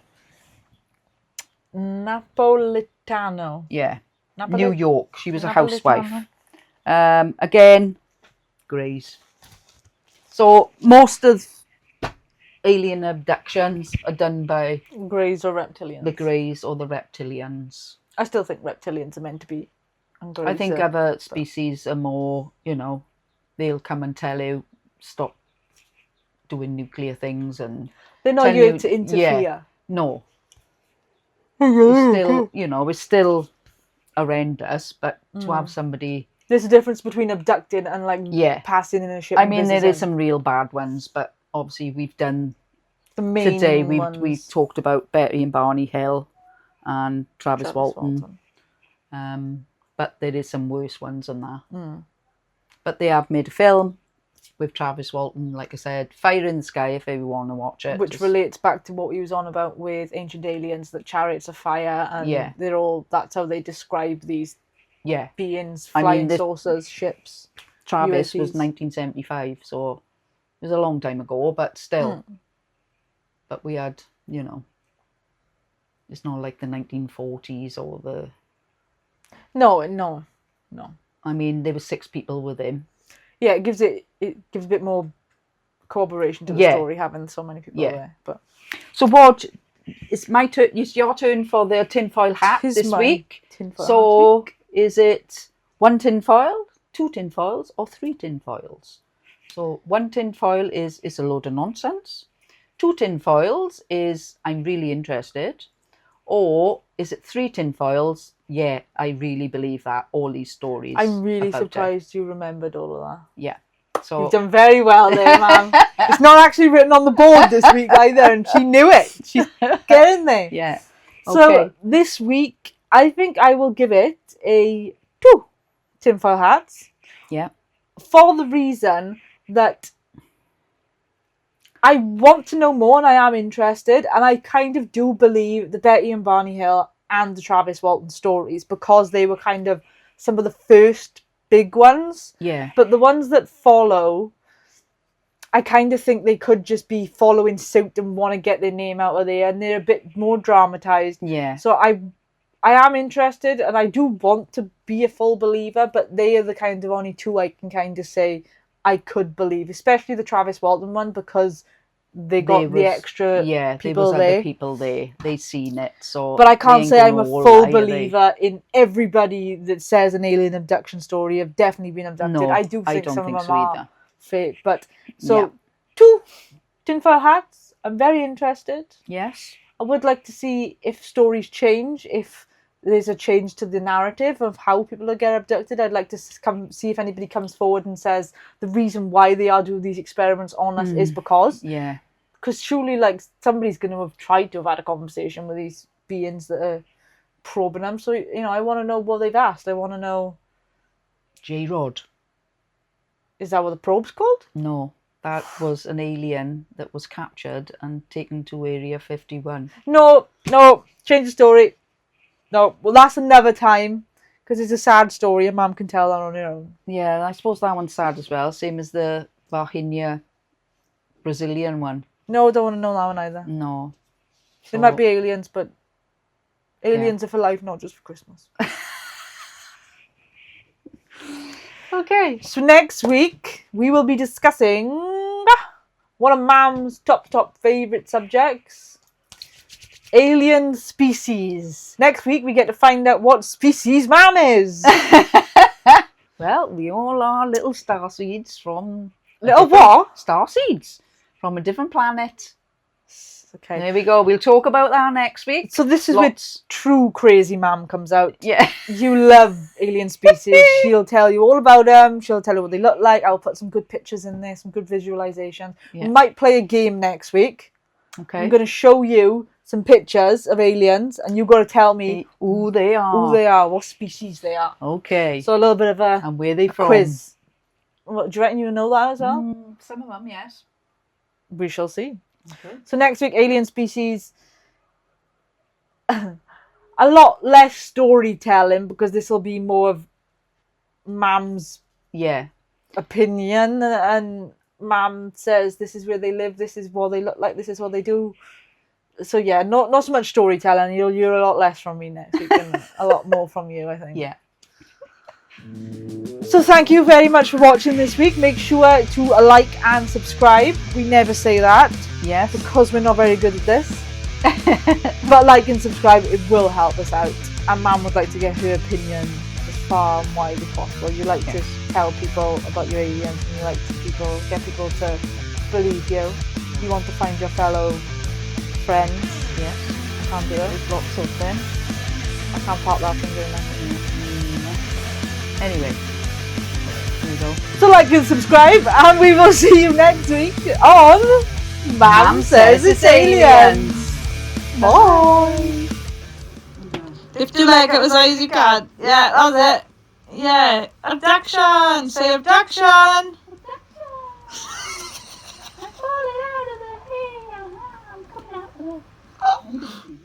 Speaker 1: Napolitano.
Speaker 2: Yeah.
Speaker 1: Napoli-
Speaker 2: New York. She was a
Speaker 1: Napolitano.
Speaker 2: housewife. Again, greys. So most of alien abductions are done by
Speaker 1: Greys or reptilians?
Speaker 2: the greys or the reptilians.
Speaker 1: I still think reptilians are meant to be. And
Speaker 2: I think
Speaker 1: greys are-
Speaker 2: other species are more, they'll come and tell you, stop doing nuclear things, and
Speaker 1: they're not
Speaker 2: tell
Speaker 1: here
Speaker 2: you-
Speaker 1: to interfere.
Speaker 2: yeah. No. It's still, it's still horrendous, but to have somebody...
Speaker 1: There's a difference between abducting and like
Speaker 2: Yeah.
Speaker 1: passing in a ship.
Speaker 2: I
Speaker 1: and
Speaker 2: mean, there
Speaker 1: visiting.
Speaker 2: is some real bad ones, but obviously we've done...
Speaker 1: the main
Speaker 2: Today
Speaker 1: ones.
Speaker 2: we talked about Betty and Barney Hill and Travis Walton. But there is some worse ones than that. But they have made a film with Travis Walton, like I said, Fire in the Sky if you want to watch it.
Speaker 1: Which relates back to what he was on about with Ancient Aliens, that chariots of fire, and
Speaker 2: Yeah.
Speaker 1: that's how they describe these
Speaker 2: Yeah,
Speaker 1: beings,
Speaker 2: I mean,
Speaker 1: flying
Speaker 2: the-
Speaker 1: saucers, ships.
Speaker 2: Travis was
Speaker 1: UAPs.
Speaker 2: 1975, so it was a long time ago, but still. But we had, it's not like the 1940s or the...
Speaker 1: No.
Speaker 2: I mean, there were 6 people with him.
Speaker 1: Yeah, it gives a bit more corroboration to the
Speaker 2: Yeah.
Speaker 1: story having so many people
Speaker 2: Yeah.
Speaker 1: there. But
Speaker 2: So what? It's my turn. It's your turn for the tinfoil hat
Speaker 1: Tis
Speaker 2: this
Speaker 1: my
Speaker 2: week.
Speaker 1: tinfoil
Speaker 2: So is it 1 tinfoil, 2 tinfoils, or 3 tinfoils? So 1 tinfoil is a load of nonsense. 2 tinfoils is I'm really interested. Or is it 3 tinfoils? Yeah, I really believe that. All these stories.
Speaker 1: I'm really
Speaker 2: about it.
Speaker 1: surprised you remembered all of that.
Speaker 2: Yeah. So
Speaker 1: You've done very well there, man. It's not actually written on the board this week either, and she knew it. She's getting there.
Speaker 2: yeah.
Speaker 1: So
Speaker 2: Okay.
Speaker 1: this week, I think I will give it a 2 tinfoil hats.
Speaker 2: Yeah.
Speaker 1: For the reason that I want to know more and I am interested, and I kind of do believe the Betty and Barney Hill and the Travis Walton stories, because they were kind of some of the first big ones.
Speaker 2: Yeah.
Speaker 1: But the ones that follow, I kind of think they could just be following suit and want to get their name out of there, and they're a bit more dramatized.
Speaker 2: Yeah.
Speaker 1: So I am interested, and I do want to be a full believer, but they are the kind of only 2 I can kind of say I could believe, especially the Travis Walton one, because they got the extra people
Speaker 2: there was
Speaker 1: there.
Speaker 2: other people there. They seen it, so.
Speaker 1: But I can't
Speaker 2: they ain't
Speaker 1: say I'm a
Speaker 2: gonna all
Speaker 1: full
Speaker 2: lie, are they?
Speaker 1: believer in everybody that says an alien abduction story have definitely been abducted.
Speaker 2: No,
Speaker 1: I do
Speaker 2: I
Speaker 1: think
Speaker 2: don't
Speaker 1: some
Speaker 2: think
Speaker 1: of them
Speaker 2: so
Speaker 1: are
Speaker 2: either.
Speaker 1: fake. But so
Speaker 2: Yeah.
Speaker 1: 2 tinfoil hats. I'm very interested.
Speaker 2: Yes.
Speaker 1: I would like to see if stories change, if there's a change to the narrative of how people get abducted. I'd like to see if anybody comes forward and says the reason why they are doing these experiments on us is because.
Speaker 2: Yeah.
Speaker 1: Because surely, like, somebody's going to have tried to have had a conversation with these beings that are probing them. So, I want to know what they've asked. I want to know,
Speaker 2: J-Rod.
Speaker 1: is that what the probe's called?
Speaker 2: No, that was an alien that was captured and taken to Area 51.
Speaker 1: No, change the story. No, well, that's another time, because it's a sad story and Mum can tell that on her own.
Speaker 2: Yeah, I suppose that one's sad as well. Same as the Vahinia Brazilian one.
Speaker 1: No, I don't want to know that one either.
Speaker 2: No.
Speaker 1: There might be aliens, but aliens are for life, not just for Christmas. Okay, so next week we will be discussing one of Mum's top favourite subjects, alien species. Next week we get to find out what species Mum is.
Speaker 2: Well, we all are little star seeds from...
Speaker 1: Little what?
Speaker 2: Star seeds from a different planet.
Speaker 1: Okay.
Speaker 2: There we go. We'll talk about that next week.
Speaker 1: So this is
Speaker 2: Lots.
Speaker 1: where true crazy Mam comes out.
Speaker 2: Yeah.
Speaker 1: You love alien species. She'll tell you all about them. She'll tell you what they look like. I'll put some good pictures in there, some good visualization.
Speaker 2: Yeah.
Speaker 1: We might play a game next week.
Speaker 2: Okay.
Speaker 1: I'm going to show you some pictures of aliens, and you've got to tell me
Speaker 2: who they are.
Speaker 1: what species they are.
Speaker 2: Okay.
Speaker 1: So a little bit of a
Speaker 2: And where they from?
Speaker 1: quiz. What, do you reckon you know that as well?
Speaker 2: Some of them, yes.
Speaker 1: We shall see.
Speaker 2: Okay.
Speaker 1: So next week, alien species. A lot less storytelling because this will be more of Mam's
Speaker 2: Yeah.
Speaker 1: opinion, and Mam says this is where they live, this is what they look like, this is what they do. So yeah, not so much storytelling. You'll hear a lot less from me next week and a lot more from you, I think.
Speaker 2: Yeah.
Speaker 1: So thank you very much for watching this week. Make sure to like and subscribe. We never say that.
Speaker 2: Yes.
Speaker 1: Because we're not very good at this. But like and subscribe, it will help us out. And Mam would like to get her opinion as far and wide as possible. You like to tell people about your aliens, and you like to get people to believe you. You want to find your fellow friends.
Speaker 2: Yeah.
Speaker 1: I can't do it.
Speaker 2: There's lots of them.
Speaker 1: I can't pop that finger in there.
Speaker 2: Anyway, there we go.
Speaker 1: So like and subscribe, and we will see you next week on Mam Says It's Aliens. Bye. Lift your leg up as high as you can. Yeah, that's it. Yeah. Abduction. Say abduction.
Speaker 3: I'm falling out of the hair. I'm coming out of the...